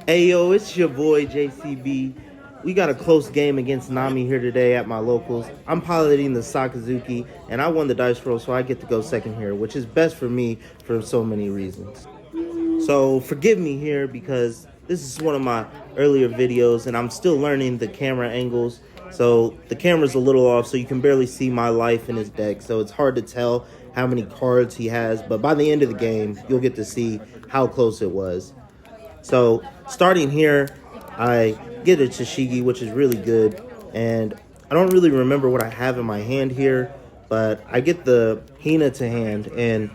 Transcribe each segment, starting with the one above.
Hey yo, it's your boy JCB. We got a close game against Nami here today at my locals. I'm piloting the Sakazuki, and I won the dice roll, so I get to go second here, which is best for me for so many reasons. So forgive me here because this is one of my earlier videos, and I'm still learning the camera angles. So the camera's a little off, so you can barely see my life in his deck. So it's hard to tell how many cards he has, but by the end of the game, you'll get to see how close it was. So starting here, I get a Tashigi, which is really good, and I don't really remember what I have in my hand here, but I get the Hina to hand, and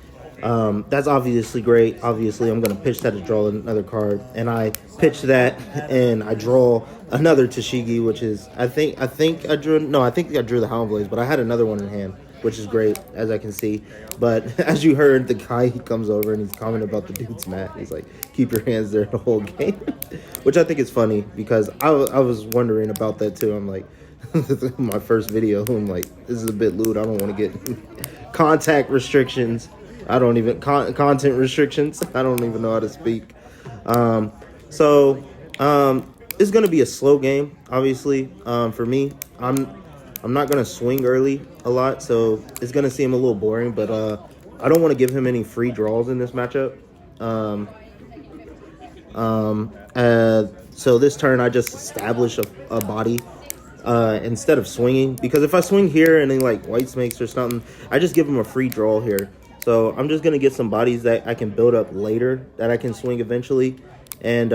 that's obviously great. Obviously, I'm going to pitch that to draw another card, and I pitch that, and I draw another Tashigi, which is I think I drew the Hound Blaze, but I had another one in hand, which is great, as I can see. But as you heard, the guy, he comes over and he's commenting about the dude's mat. He's like, keep your hands there the whole game, which I think is funny because I was wondering about that too. I'm like, my first video, I'm like, this is a bit lewd. I don't want to get contact restrictions. I don't even, content restrictions. I don't even know how to speak. It's going to be a slow game, obviously, for me. I'm not going to swing early a lot, so it's going to seem a little boring, but I don't want to give him any free draws in this matchup. So this turn, I just establish a body instead of swinging, because if I swing here and then like white snakes or something, I just give him a free draw here. So I'm just going to get some bodies that I can build up later that I can swing eventually. And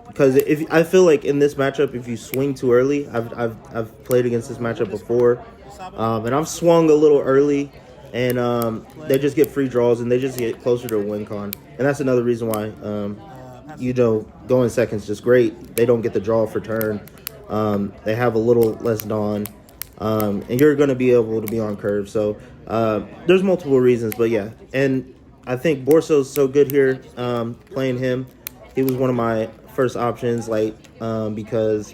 because if I feel like in this matchup, if you swing too early, I've played against this matchup before, and I've swung a little early, and they just get free draws and they just get closer to a win con. And that's another reason why going second's just great. They don't get the draw for turn. They have a little less dawn, and you're going to be able to be on curve. So there's multiple reasons, but yeah. And I think Borso's so good here. Playing him, he was one of my first options, because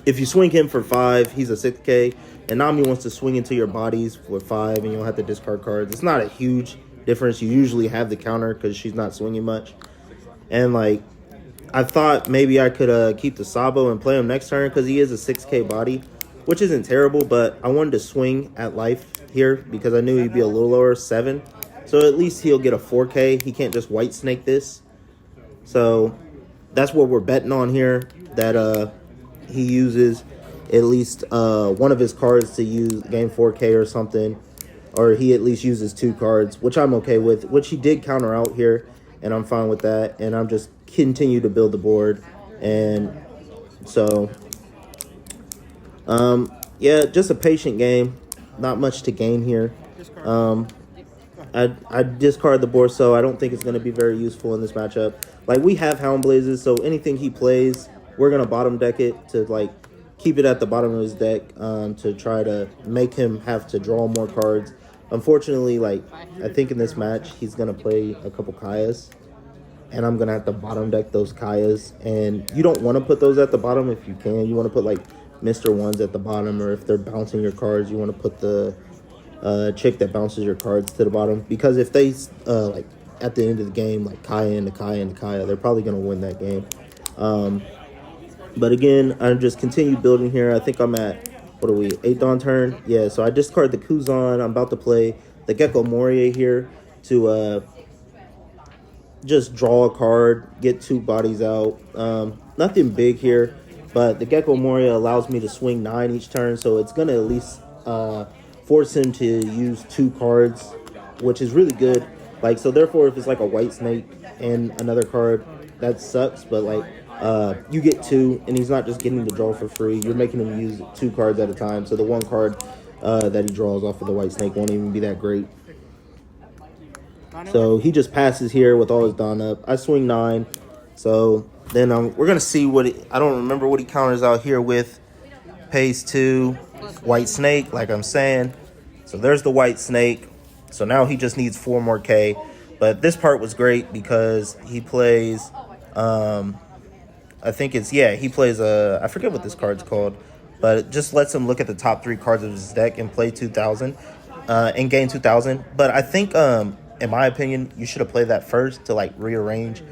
if you swing him for 5, he's a 6K, and Nami wants to swing into your bodies for 5, and you'll have to discard cards. It's not a huge difference. You usually have the counter because she's not swinging much. And like, I thought maybe I could keep the Sabo and play him next turn because he is a 6K body, which isn't terrible, but I wanted to swing at life here because I knew he'd be a little lower, 7. So at least he'll get a 4K. He can't just white snake this. So that's what we're betting on here, that he uses at least one of his cards to use game 4K or something, or he at least uses 2 cards, which I'm okay with, which he did counter out here, and I'm fine with that. And I'm just continue to build the board. And so yeah, just a patient game, not much to gain here. I discard the board, so I don't think it's going to be very useful in this matchup. Like, we have Hound Blazes, so anything he plays, we're going to bottom deck it to, like, keep it at the bottom of his deck, to try to make him have to draw more cards. Unfortunately, like, I think in this match, he's going to play a couple Kayas, and I'm going to have to bottom deck those Kayas. And you don't want to put those at the bottom if you can. You want to put, like, Mr. Ones at the bottom, or if they're bouncing your cards, you want to put the chick that bounces your cards to the bottom, because if they like at the end of the game, like Kaya and the Kaya and the Kaya, they're probably going to win that game. But again, I just continue building here. I think I'm at, what are we, 8th on turn? Yeah, so I discard the Kuzan. I'm about to play the Gecko Moria here to just draw a card, get 2 bodies out. Nothing big here, but the Gecko Moria allows me to swing 9 each turn, so it's going to at least force him to use 2 cards, which is really good. Like, so therefore, if it's like a white snake and another card, that sucks, but like you get 2, and he's not just getting the draw for free. You're making him use 2 cards at a time, so the 1 card that he draws off of the white snake won't even be that great. So he just passes here with all his Dawn up. I swing 9, so then we're gonna see what I don't remember what he counters out here with. Pays 2, white snake, like I'm saying. So there's the white snake. So now he just needs 4 more K. But this part was great because he plays, I think it's, yeah, he plays I forget what this card's called, but it just lets him look at the top 3 cards of his deck and play 2,000 and gain 2,000. But I think, in my opinion, you should have played that first to like rearrange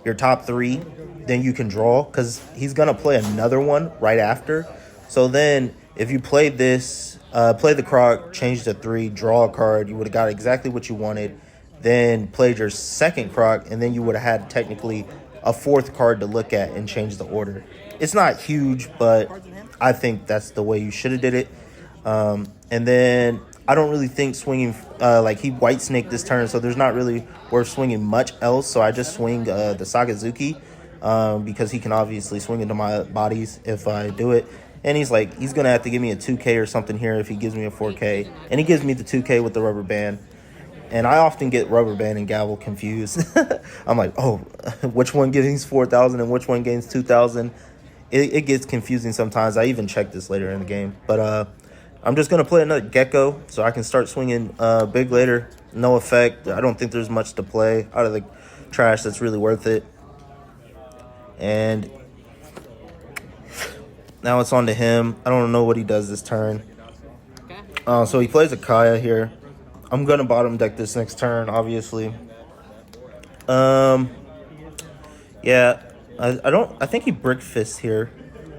your top 3 then you can draw, because he's going to play another one right after. So then if you played this, play the croc, change to 3, draw a card, you would have got exactly what you wanted, then played your second croc, and then you would have had technically a 4th card to look at and change the order. It's not huge, but I think that's the way you should have did it. And then I don't really think swinging, like he white snake this turn, so there's not really worth swinging much else. So I just swing the Sakazuki, because he can obviously swing into my bodies if I do it. And he's going to have to give me a 2K or something here if he gives me a 4K. And he gives me the 2K with the rubber band. And I often get rubber band and gavel confused. I'm like, oh, which one gains 4,000 and which one gains 2,000? It gets confusing sometimes. I even check this later in the game. But I'm just going to play another Gecko so I can start swinging big later. No effect. I don't think there's much to play out of the trash that's really worth it. And now it's on to him. I don't know what he does this turn. So he plays a Kaya here. I'm going to bottom deck this next turn, obviously. Yeah, I think he brick fists here.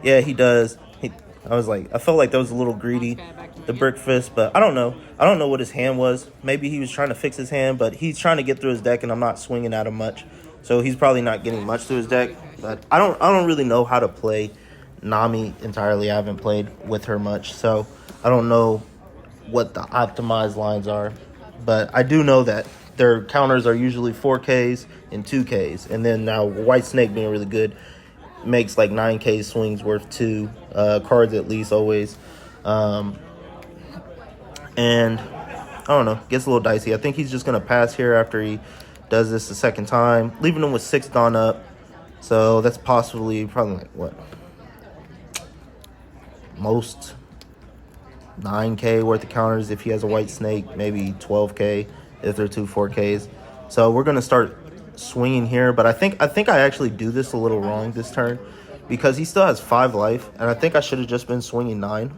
Yeah, he does. I felt like that was a little greedy, the brick fist, but I don't know. I don't know what his hand was. Maybe he was trying to fix his hand, but he's trying to get through his deck, and I'm not swinging at him much. So he's probably not getting much through his deck. But I don't really know how to play Nami entirely. I haven't played with her much, so I don't know what the optimized lines are. But I do know that their counters are usually 4Ks and 2Ks. And then now White Snake being really good makes like 9K swings worth 2 cards at least always. And I don't know, gets a little dicey. I think he's just going to pass here after he does this the second time, leaving him with 6 Dawn up. So that's probably like what? Most 9K worth of counters if he has a White Snake, maybe 12K if they're 2 4Ks. So we're going to start swinging here, but I think I actually do this a little wrong this turn because he still has 5 life, and I think I should have just been swinging 9.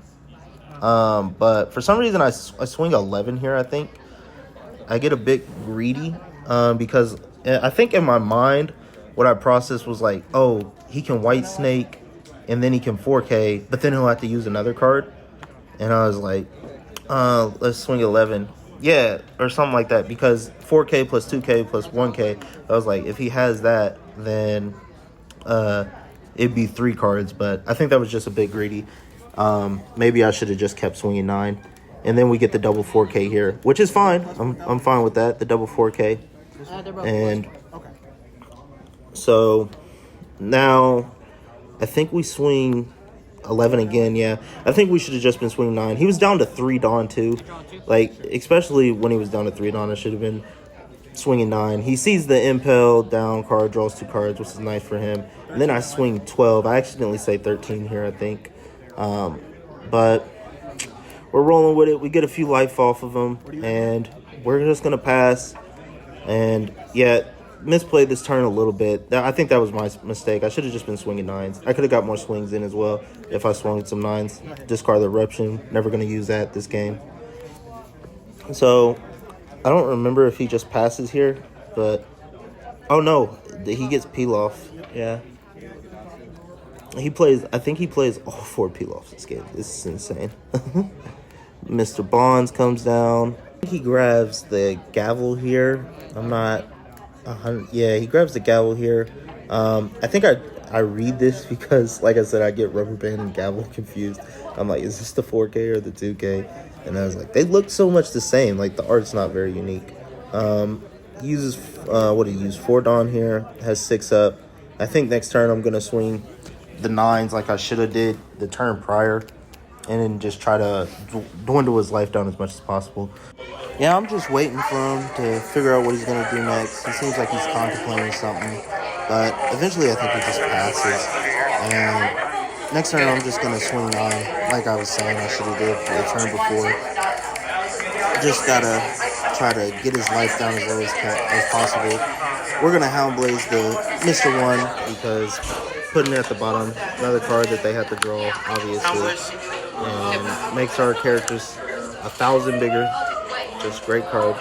But for some reason I swing 11 here. I think I get a bit greedy because I think in my mind what I processed was like, oh, he can White Snake and then he can 4K, but then he'll have to use another card. And I was like, let's swing 11. Yeah, or something like that, because 4K plus 2K plus 1K, I was like, if he has that, then it'd be 3 cards. But I think that was just a bit greedy. Maybe I should have just kept swinging 9. And then we get the double 4K here, which is fine. I'm fine with that, the double 4K. And so now I think we swing 11 again. Yeah, I think we should have just been swinging 9. He was down to 3 Dawn too, like especially when he was down to 3 Dawn, I should have been swinging 9. He sees the impel down card, draws 2 cards, which is nice for him. And then I swing 12. I accidentally say 13 here, I think, but we're rolling with it. We get a few life off of him, and we're just gonna pass. And yeah, misplayed this turn a little bit. I think that was my mistake. I should have just been swinging 9s. I could have got more swings in as well if I swung some 9s. Discard the eruption. Never going to use that this game. So I don't remember if he just passes here, but oh no, he gets peel off. Yeah, he plays. I think he plays all 4 peel offs this game. This is insane. Mr. Bonds comes down. He grabs the gavel here. I'm not 100. Yeah, he grabs the gavel here. I think I read this because, like I said, I get rubber band and gavel confused. I'm like, is this the 4K or the 2K? And I was like, they look so much the same. Like, the art's not very unique. He uses, what did he use? 4 Dawn here. Has 6 up. I think next turn I'm going to swing the 9s like I should have did the turn prior. And then just try to dwindle his life down as much as possible. Yeah, I'm just waiting for him to figure out what he's going to do next. He seems like he's contemplating something. But eventually I think he just passes. And next turn I'm just going to swing 9. Like I was saying I should have did for the turn before. Just got to try to get his life down as low as possible. We're going to Hound Blaze the Mr. 1 because putting it at the bottom, another card that they have to draw, obviously. And makes our characters 1,000 bigger. Just great card.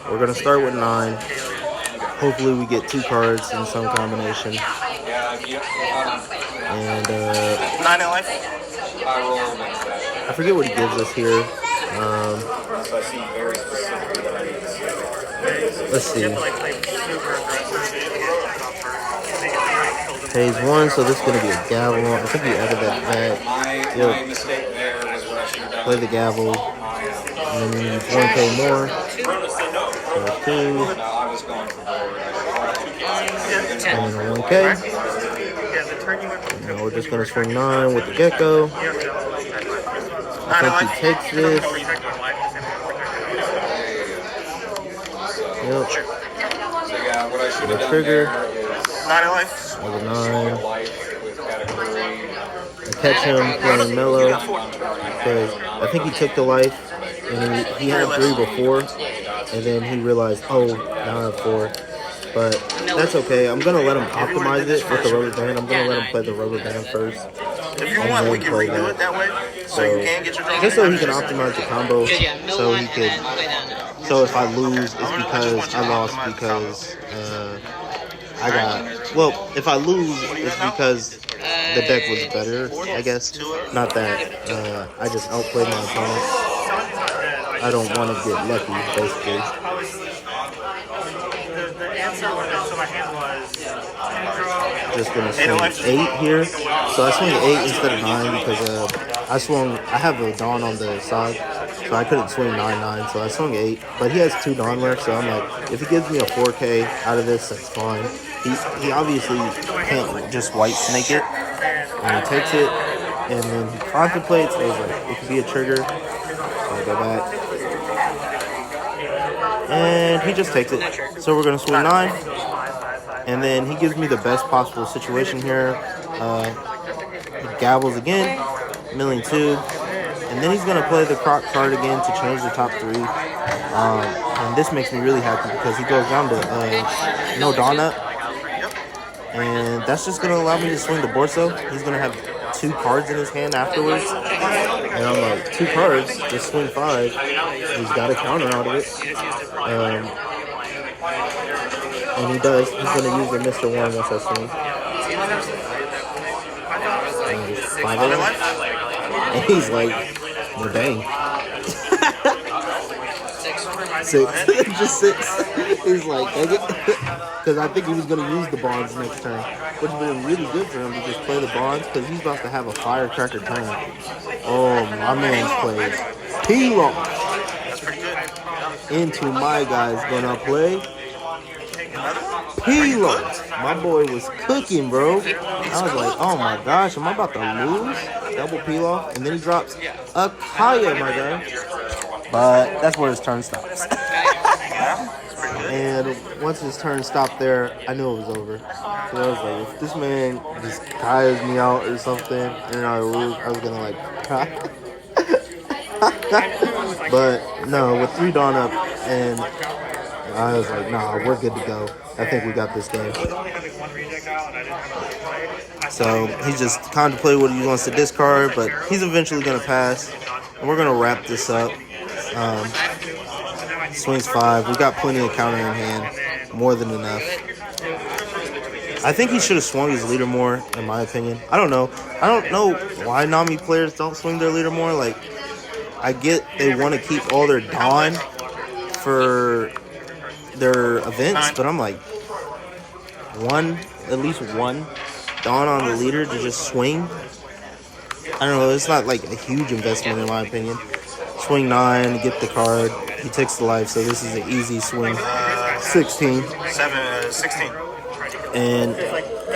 We're going to start with 9. Hopefully we get 2 cards in some combination. And 9 in life. I forget what he gives us here. Let's see. Phase 1, so this is going to be a gavel. I think we added that back. Yep. Play the gavel. And then 1K more. So 2. And 1K. And we're just going to swing 9 with the gecko. I think he takes this. Yep. The trigger. 9 in life. Over 9. I catch him playing mellow because I think he took the life and he had 3 before, and then he realized, oh, now I have 4. But that's okay. I'm gonna let him optimize it with the rubber band. I'm gonna let him play the rubber band first. If you want, we can redo it that way, so you can get your draw. Just so he can optimize the combo, so he could. So if I lose, it's because I lost because I got. Well, if I lose, it's because the deck was better, I guess. Not that I just outplayed my opponent. I don't want to get lucky, basically. Just gonna swing 8 here. So I swing 8 instead of 9 because I have a Dawn on the side, so I couldn't swing 9/9. So I swung 8, but he has 2 Dawn left. So I'm like, if he gives me a 4K out of this, that's fine. He obviously can't just white snake it, and he takes it, and then he contemplates. He's like, it could be a trigger. So I go back, and he just takes it. So we're gonna swing 9. And then he gives me the best possible situation here. He gavels again, milling 2. And then he's going to play the croc card again to change the top 3. And this makes me really happy because he goes down to no Dawn up. And that's just going to allow me to swing the Borso. He's going to have 2 cards in his hand afterwards. And I'm like, 2 cards, just swing 5. He's got a counter out of it. And he does. He's going to use the Mr. 1 once I swing. And just 5 of them. And he's like, well, dang. 6. Just 6. He's like, dang it. Because I think he was going to use the bonds next turn. Which would have been really good for him to just play the bonds. Because he's about to have a firecracker turn. Oh, my man's played P-Law. Into my guy's going to play P-Law. My boy was cooking, bro. I was like, oh my gosh, am I about to lose? Double P-Law. And then he drops a Kaya, my guy. But that's where his turn stops. And once his turn stopped there, I knew it was over. So I was like, if this man just Kayas me out or something, and I lose, I was gonna like cry. But no, with 3 Dawn up, and I was like, nah, we're good to go. I think we got this game. So he's just contemplating what he wants to discard, but he's eventually going to pass. And we're going to wrap this up. Swings 5. We got plenty of counter in hand. More than enough. I think he should have swung his leader more, in my opinion. I don't know. I don't know why Nami players don't swing their leader more. Like, I get they want to keep all their Dawn for their events, but I'm like, at least one Dawn on the leader to just swing. I don't know, it's not like a huge investment in my opinion. Swing 9, get the card. He takes the life, so this is an easy swing. 16. 16. And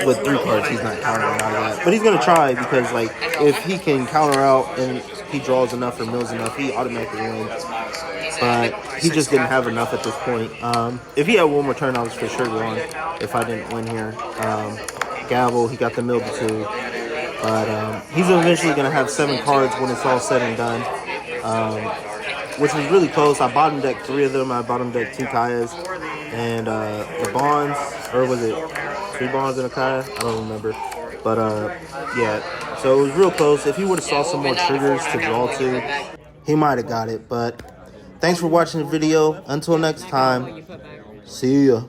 with 3 cards, he's not countering out of that. But he's gonna try because, like, if he can counter out and he draws enough or mills enough, he automatically wins. But he just didn't have enough at this point. If he had one more turn, I was for sure going. If I didn't win here, gavel, he got the mill to 2. But he's eventually gonna have 7 cards when it's all said and done, which was really close. I bottom decked 3 of them. I bottom decked 2 Kayas and the bonds, or was it 3 bonds and a Kaya? I don't remember. But yeah, so it was real close. If he would have saw some more triggers to draw to, he might have got it. But thanks for watching the video. Until next time, see ya.